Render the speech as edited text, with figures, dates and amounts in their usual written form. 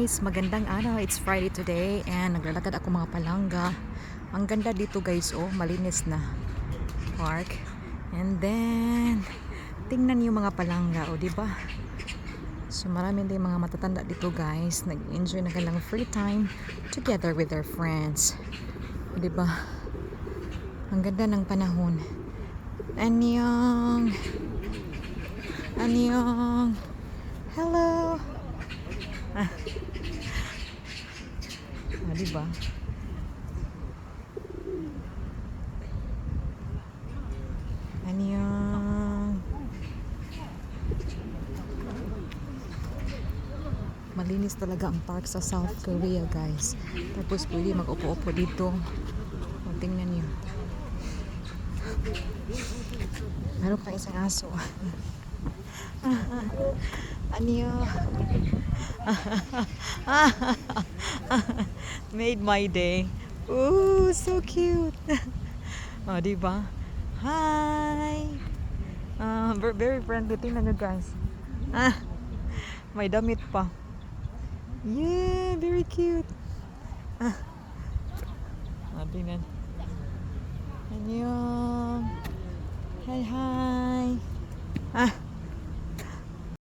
guys, magandang araw. It's Friday today and naglalakad ako mga palangga. Ang ganda dito guys, oh, malinis na park. And then tingnan niyo mga palangga, oh, di ba? So marami din mga matatanda dito guys. Nag-enjoy na kanilang free time together with their friends. Di ba? Ang ganda ng panahon. Annyeong. Annyeong. Hello. Diba? Annyeong. Malinis talaga ang park sa South Korea guys. Tapos pwede mag-upo-upo dito. O, tingnan nyo. Meron pa isang aso. Annyeong. Made my day. Ooh, so cute. Oh, diba? Hi. Very friendly. Tingnan nyo guys. May damit pa. Yeah, very cute. Tingnan. Annyeong. Hi, hi.